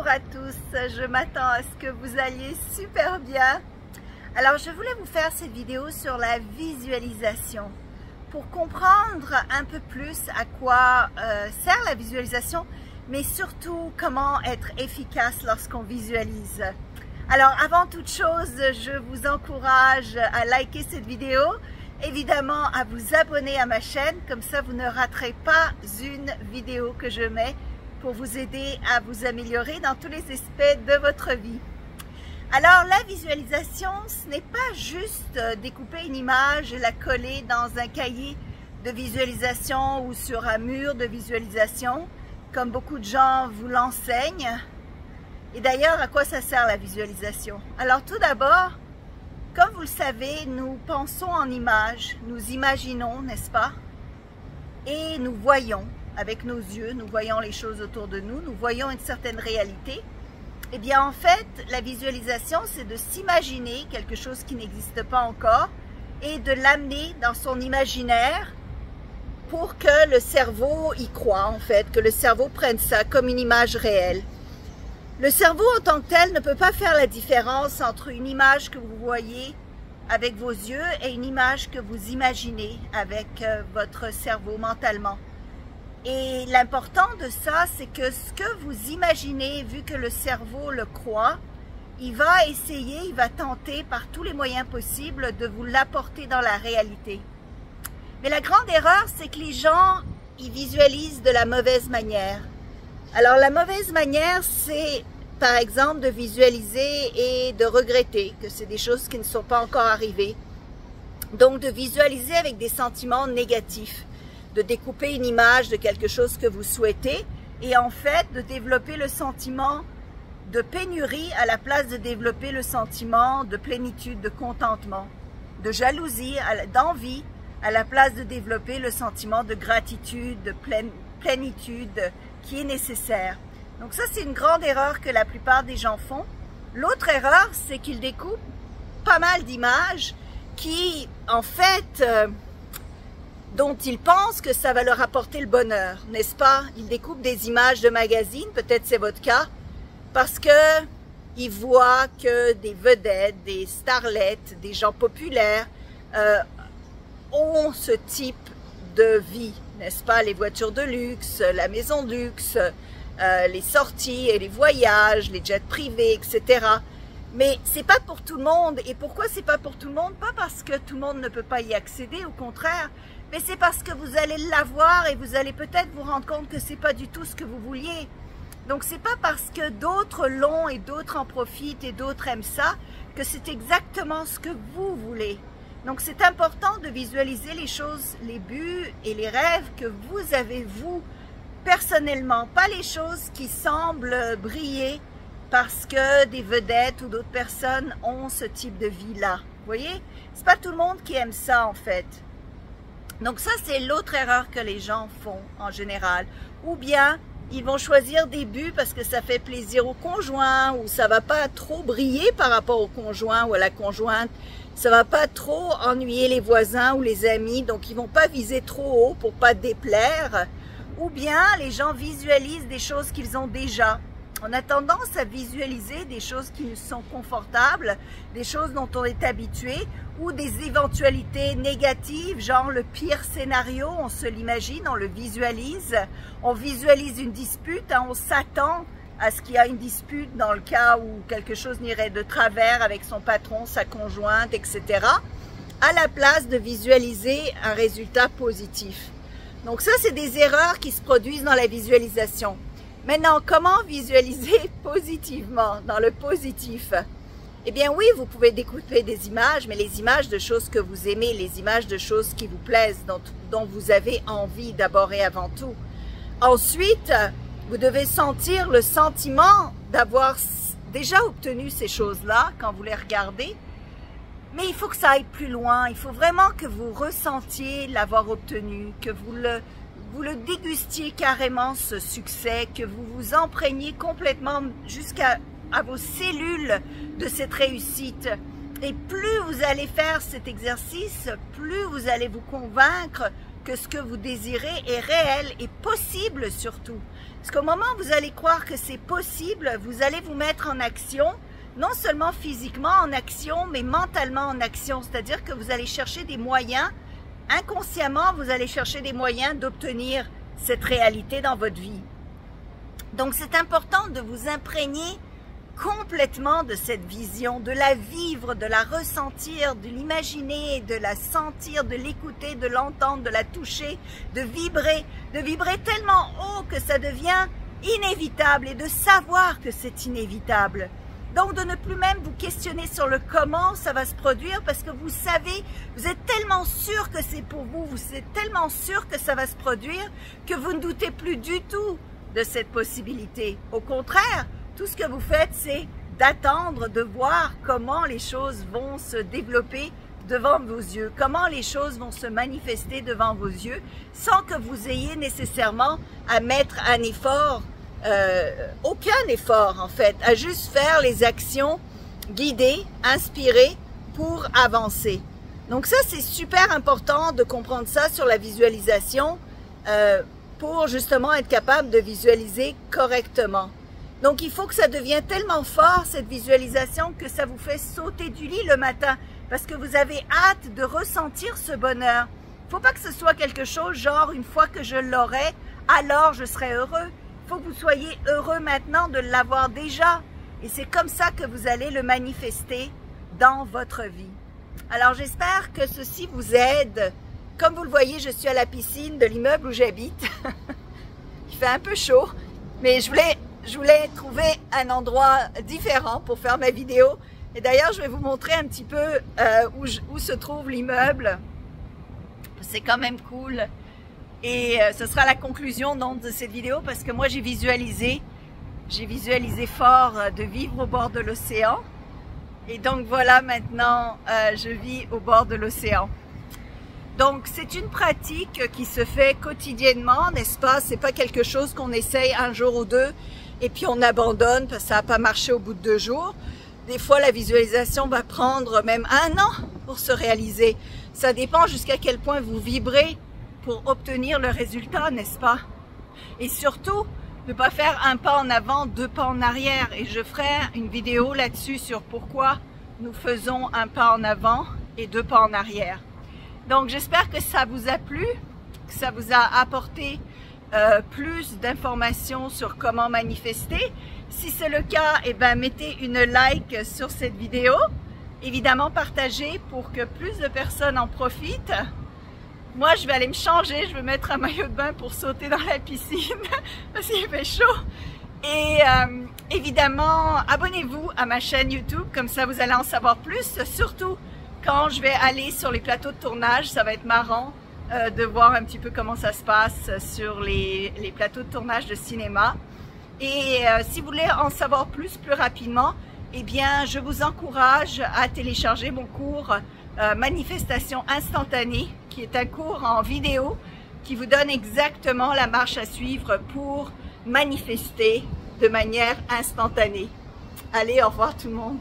Bonjour à tous, je m'attends à ce que vous alliez super bien. Alors je voulais vous faire cette vidéo sur la visualisation pour comprendre un peu plus à quoi sert la visualisation, mais surtout comment être efficace lorsqu'on visualise. Alors avant toute chose, je vous encourage à liker cette vidéo, évidemment à vous abonner à ma chaîne, comme ça vous ne raterez pas une vidéo que je mets pour vous aider à vous améliorer dans tous les aspects de votre vie. Alors la visualisation, ce n'est pas juste découper une image et la coller dans un cahier de visualisation ou sur un mur de visualisation, comme beaucoup de gens vous l'enseignent. Et d'ailleurs, à quoi ça sert la visualisation? Alors tout d'abord, comme vous le savez, nous pensons en images, nous imaginons, n'est-ce pas? Et nous voyons. Avec nos yeux, nous voyons les choses autour de nous, nous voyons une certaine réalité. Eh bien, en fait, la visualisation, c'est de s'imaginer quelque chose qui n'existe pas encore et de l'amener dans son imaginaire pour que le cerveau y croie, en fait, que le cerveau prenne ça comme une image réelle. Le cerveau, en tant que tel, ne peut pas faire la différence entre une image que vous voyez avec vos yeux et une image que vous imaginez avec votre cerveau mentalement. Et l'important de ça, c'est que ce que vous imaginez, vu que le cerveau le croit, il va essayer, il va tenter par tous les moyens possibles de vous l'apporter dans la réalité. Mais la grande erreur, c'est que les gens, ils visualisent de la mauvaise manière. Alors la mauvaise manière, c'est par exemple de visualiser et de regretter que c'est des choses qui ne sont pas encore arrivées. Donc de visualiser avec des sentiments négatifs. De découper une image de quelque chose que vous souhaitez et en fait de développer le sentiment de pénurie à la place de développer le sentiment de plénitude, de contentement, de jalousie, d'envie à la place de développer le sentiment de gratitude, de plénitude qui est nécessaire. Donc ça, c'est une grande erreur que la plupart des gens font. L'autre erreur, c'est qu'ils découpent pas mal d'images qui, en fait, dont ils pensent que ça va leur apporter le bonheur, n'est-ce pas? Ils découpent des images de magazines, peut-être c'est votre cas, parce que ils voient que des vedettes, des starlettes, des gens populaires ont ce type de vie, n'est-ce pas? Les voitures de luxe, la maison de luxe, les sorties et les voyages, les jets privés, etc. Mais c'est pas pour tout le monde. Et pourquoi c'est pas pour tout le monde? Pas parce que tout le monde ne peut pas y accéder, au contraire, mais c'est parce que vous allez l'avoir et vous allez peut-être vous rendre compte que c'est pas du tout ce que vous vouliez. Donc c'est pas parce que d'autres l'ont et d'autres en profitent et d'autres aiment ça que c'est exactement ce que vous voulez. Donc c'est important de visualiser les choses, les buts et les rêves que vous avez vous personnellement, pas les choses qui semblent briller parce que des vedettes ou d'autres personnes ont ce type de vie-là. Vous voyez? C'est pas tout le monde qui aime ça en fait. Donc ça, c'est l'autre erreur que les gens font en général. Ou bien, ils vont choisir des buts parce que ça fait plaisir au conjoint ou ça va pas trop briller par rapport au conjoint ou à la conjointe. Ça va pas trop ennuyer les voisins ou les amis, donc ils vont pas viser trop haut pour pas déplaire. Ou bien, les gens visualisent des choses qu'ils ont déjà. On a tendance à visualiser des choses qui nous sont confortables, des choses dont on est habitué, ou des éventualités négatives, genre le pire scénario, on se l'imagine, on le visualise. On visualise une dispute, hein, on s'attend à ce qu'il y a une dispute dans le cas où quelque chose n'irait de travers avec son patron, sa conjointe, etc. à la place de visualiser un résultat positif. Donc ça, c'est des erreurs qui se produisent dans la visualisation. Maintenant, comment visualiser positivement, dans le positif? Eh bien oui, vous pouvez découper des images, mais les images de choses que vous aimez, les images de choses qui vous plaisent, dont vous avez envie d'abord et avant tout. Ensuite, vous devez sentir le sentiment d'avoir déjà obtenu ces choses-là quand vous les regardez, mais il faut que ça aille plus loin, il faut vraiment que vous ressentiez l'avoir obtenu, que vous le dégustiez carrément ce succès, que vous vous imprégniez complètement jusqu'à vos cellules de cette réussite. Et plus vous allez faire cet exercice, plus vous allez vous convaincre que ce que vous désirez est réel et possible surtout. Parce qu'au moment où vous allez croire que c'est possible, vous allez vous mettre en action, non seulement physiquement en action, mais mentalement en action. C'est-à-dire que vous allez chercher des moyens, inconsciemment, vous allez chercher des moyens d'obtenir cette réalité dans votre vie. Donc c'est important de vous imprégner complètement de cette vision, de la vivre, de la ressentir, de l'imaginer, de la sentir, de l'écouter, de l'entendre, de la toucher, de vibrer tellement haut que ça devient inévitable et de savoir que c'est inévitable. Donc de ne plus même vous questionner sur le comment ça va se produire parce que vous savez, vous êtes tellement sûr que c'est pour vous, vous êtes tellement sûr que ça va se produire que vous ne doutez plus du tout de cette possibilité. Au contraire, tout ce que vous faites, c'est d'attendre, de voir comment les choses vont se développer devant vos yeux, comment les choses vont se manifester devant vos yeux, sans que vous ayez nécessairement à mettre un effort, aucun effort en fait, à juste faire les actions guidées, inspirées pour avancer. Donc ça, c'est super important de comprendre ça sur la visualisation pour justement être capable de visualiser correctement. Donc, il faut que ça devienne tellement fort, cette visualisation, que ça vous fait sauter du lit le matin parce que vous avez hâte de ressentir ce bonheur. Il ne faut pas que ce soit quelque chose genre, une fois que je l'aurai, alors je serai heureux. Il faut que vous soyez heureux maintenant de l'avoir déjà. Et c'est comme ça que vous allez le manifester dans votre vie. Alors, j'espère que ceci vous aide. Comme vous le voyez, je suis à la piscine de l'immeuble où j'habite. Il fait un peu chaud, mais je voulais trouver un endroit différent pour faire ma vidéo. Et d'ailleurs, je vais vous montrer un petit peu où se trouve l'immeuble. C'est quand même cool. Et ce sera la conclusion donc, de cette vidéo parce que moi, j'ai visualisé fort de vivre au bord de l'océan. Et donc voilà, maintenant, je vis au bord de l'océan. Donc, c'est une pratique qui se fait quotidiennement, n'est-ce pas? C'est pas quelque chose qu'on essaye un jour ou deux et puis on abandonne parce que ça n'a pas marché au bout de 2 jours. Des fois, la visualisation va prendre même 1 an pour se réaliser. Ça dépend jusqu'à quel point vous vibrez pour obtenir le résultat, n'est-ce pas? Et surtout, ne pas faire un pas en avant, 2 pas en arrière. Et je ferai une vidéo là-dessus sur pourquoi nous faisons un pas en avant et 2 pas en arrière. Donc, j'espère que ça vous a plu, que ça vous a apporté plus d'informations sur comment manifester. Si c'est le cas, eh ben, mettez une like sur cette vidéo. Évidemment, partagez pour que plus de personnes en profitent. Moi, je vais aller me changer, je vais mettre un maillot de bain pour sauter dans la piscine parce qu'il fait chaud. Et évidemment, abonnez-vous à ma chaîne YouTube, comme ça vous allez en savoir plus, surtout quand je vais aller sur les plateaux de tournage. Ça va être marrant de voir un petit peu comment ça se passe sur les plateaux de tournage de cinéma. Et si vous voulez en savoir plus rapidement, eh bien, je vous encourage à télécharger mon cours Manifestation instantanée, qui est un cours en vidéo qui vous donne exactement la marche à suivre pour manifester de manière instantanée. Allez, au revoir tout le monde.